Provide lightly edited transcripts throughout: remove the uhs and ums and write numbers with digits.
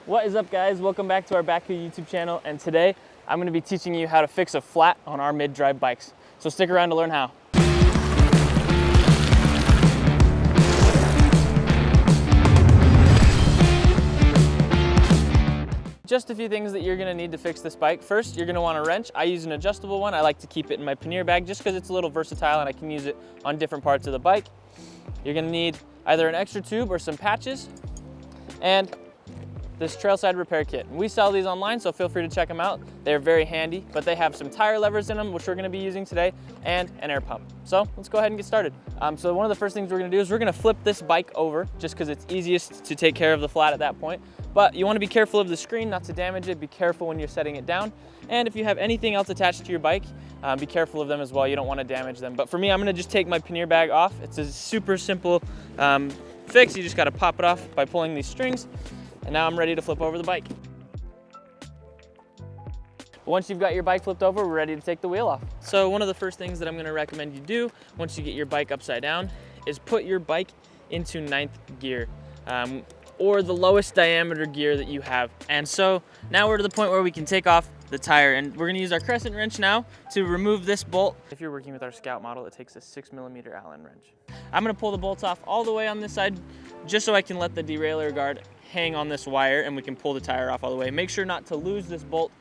What is up, guys? Welcome back to our BAKCOU YouTube channel, and today I'm going to be teaching you how to fix a flat on our mid-drive bikes. So stick around to learn how. Just a few things that you're going to need to fix this bike. First, you're going to want a wrench. I use an adjustable one. I like to keep it in my pannier bag just because it's a little versatile and I can use it on different parts of the bike. You're going to need either an extra tube or some patches, and this trailside repair kit. We sell these online, so feel free to check them out. They're very handy, but they have some tire levers in them, which we're gonna be using today, and an air pump. So let's go ahead and get started. So one of the first things we're gonna do is we're gonna flip this bike over, just because it's easiest to take care of the flat at that point. But you wanna be careful of the screen, not to damage it. Be careful when you're setting it down. And if you have anything else attached to your bike, be careful of them as well. You don't wanna damage them. But for me, I'm gonna just take my pannier bag off. It's a super simple fix. You just gotta pop it off by pulling these strings. And now I'm ready to flip over the bike. Once you've got your bike flipped over, we're ready to take the wheel off. So one of the first things that I'm gonna recommend you do once you get your bike upside down is put your bike into 9th gear, or the lowest diameter gear that you have. And so now we're to the point where we can take off the tire, and we're gonna use our crescent wrench now to remove this bolt. If you're working with our Scout model, it takes a 6mm Allen wrench. I'm gonna pull the bolt off all the way on this side just so I can let the derailleur guard hang on this wire and we can pull the tire off all the way. Make sure not to lose this bolt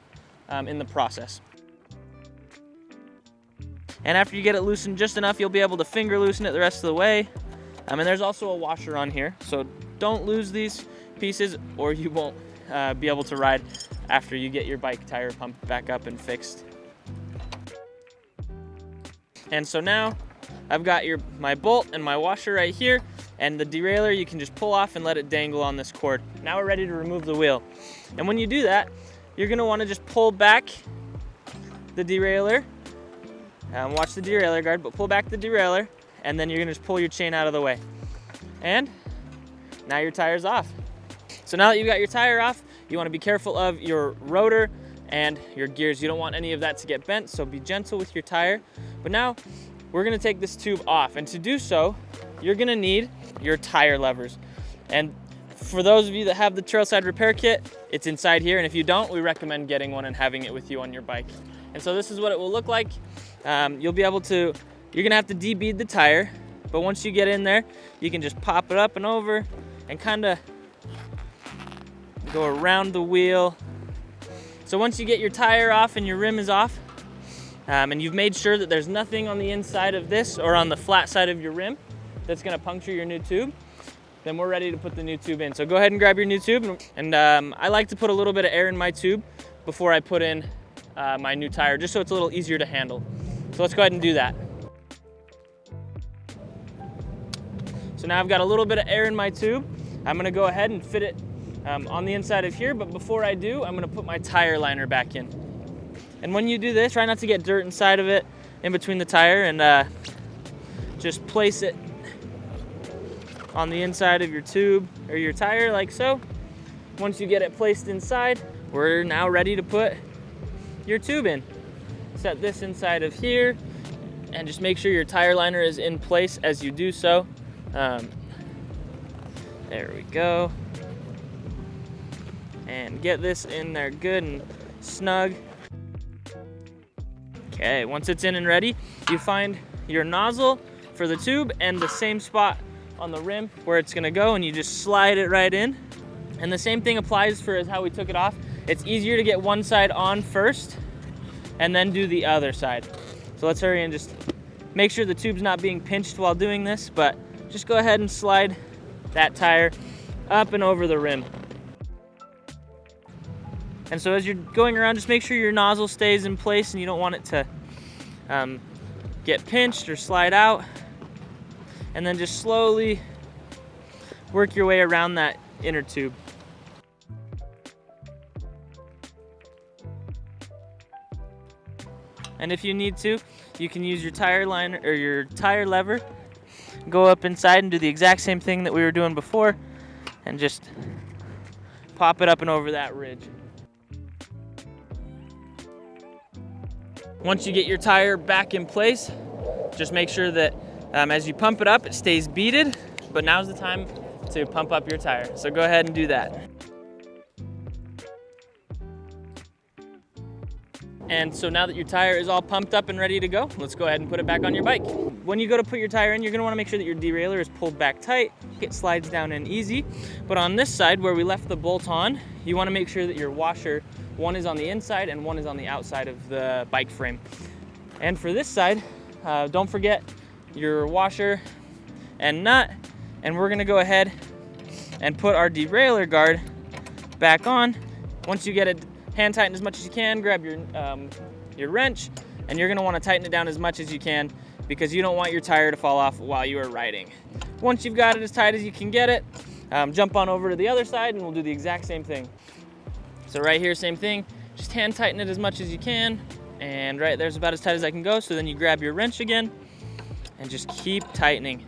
in the process. And after you get it loosened just enough, you'll be able to finger loosen it the rest of the way. And there's also a washer on here, so don't lose these pieces or you won't be able to ride after you get your bike tire pumped back up and fixed. And so now I've got my bolt and my washer right here, and the derailleur you can just pull off and let it dangle on this cord. Now we're ready to remove the wheel. And when you do that, you're gonna wanna just pull back the derailleur. Watch the derailleur guard, but pull back the derailleur, and then you're gonna just pull your chain out of the way. And now your tire's off. So now that you've got your tire off, you wanna be careful of your rotor and your gears. You don't want any of that to get bent, so be gentle with your tire. But now, we're gonna take this tube off, and to do so, you're gonna need your tire levers. And for those of you that have the trailside repair kit, it's inside here, and if you don't, we recommend getting one and having it with you on your bike. And so this is what it will look like. You're gonna have to de-bead the tire, but once you get in there, you can just pop it up and over and kinda go around the wheel. So once you get your tire off and your rim is off, and you've made sure that there's nothing on the inside of this or on the flat side of your rim that's gonna puncture your new tube, then we're ready to put the new tube in. So go ahead and grab your new tube. And I like to put a little bit of air in my tube before I put in my new tire, just so it's a little easier to handle. So let's go ahead and do that. So now I've got a little bit of air in my tube. I'm gonna go ahead and fit it on the inside of here, but before I do, I'm gonna put my tire liner back in. And when you do this, try not to get dirt inside of it, in between the tire, and just place it on the inside of your tube or your tire like so. Once you get it placed inside, we're now ready to put your tube in. Set this inside of here and just make sure your tire liner is in place as you do so. There we go. And get this in there good and snug. Okay, once it's in and ready, you find your nozzle for the tube and the same spot on the rim where it's gonna go, and you just slide it right in. And the same thing applies for how we took it off. It's easier to get one side on first and then do the other side. So let's hurry and just make sure the tube's not being pinched while doing this, but just go ahead and slide that tire up and over the rim. And so as you're going around, just make sure your nozzle stays in place and you don't want it to get pinched or slide out. And then just slowly work your way around that inner tube. And if you need to, you can use your tire liner or your tire lever, go up inside and do the exact same thing that we were doing before, and just pop it up and over that ridge. Once you get your tire back in place, just make sure that as you pump it up, it stays beaded, but now's the time to pump up your tire. So go ahead and do that. And so now that your tire is all pumped up and ready to go, let's go ahead and put it back on your bike. When you go to put your tire in, you're gonna wanna make sure that your derailleur is pulled back tight. It slides down in easy. But on this side where we left the bolt on, you wanna make sure that your washer, one is on the inside and one is on the outside of the bike frame. And for this side, don't forget your washer and nut. And we're gonna go ahead and put our derailleur guard back on. Once you get it hand tighten as much as you can, grab your wrench, and you're gonna wanna tighten it down as much as you can because you don't want your tire to fall off while you are riding. Once you've got it as tight as you can get it, jump on over to the other side and we'll do the exact same thing. So right here, same thing, just hand tighten it as much as you can, and right there's about as tight as I can go. So then you grab your wrench again and just keep tightening.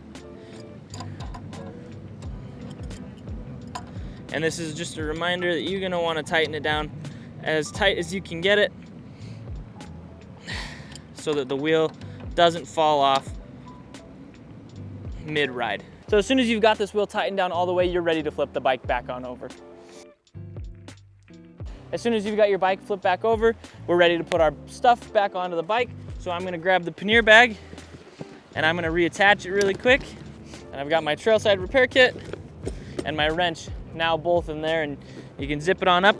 And this is just a reminder that you're gonna wanna tighten it down as tight as you can get it so that the wheel doesn't fall off mid-ride. So as soon as you've got this wheel tightened down all the way, you're ready to flip the bike back on over. As soon as you've got your bike flipped back over, we're ready to put our stuff back onto the bike. So I'm gonna grab the pannier bag and I'm gonna reattach it really quick. And I've got my trailside repair kit and my wrench now both in there, and you can zip it on up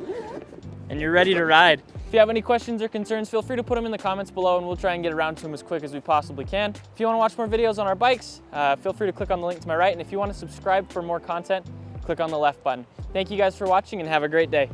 and you're ready to ride. If you have any questions or concerns, feel free to put them in the comments below and we'll try and get around to them as quick as we possibly can. If you want to watch more videos on our bikes, feel free to click on the link to my right, and if you want to subscribe for more content, click on the left button. Thank you guys for watching and have a great day.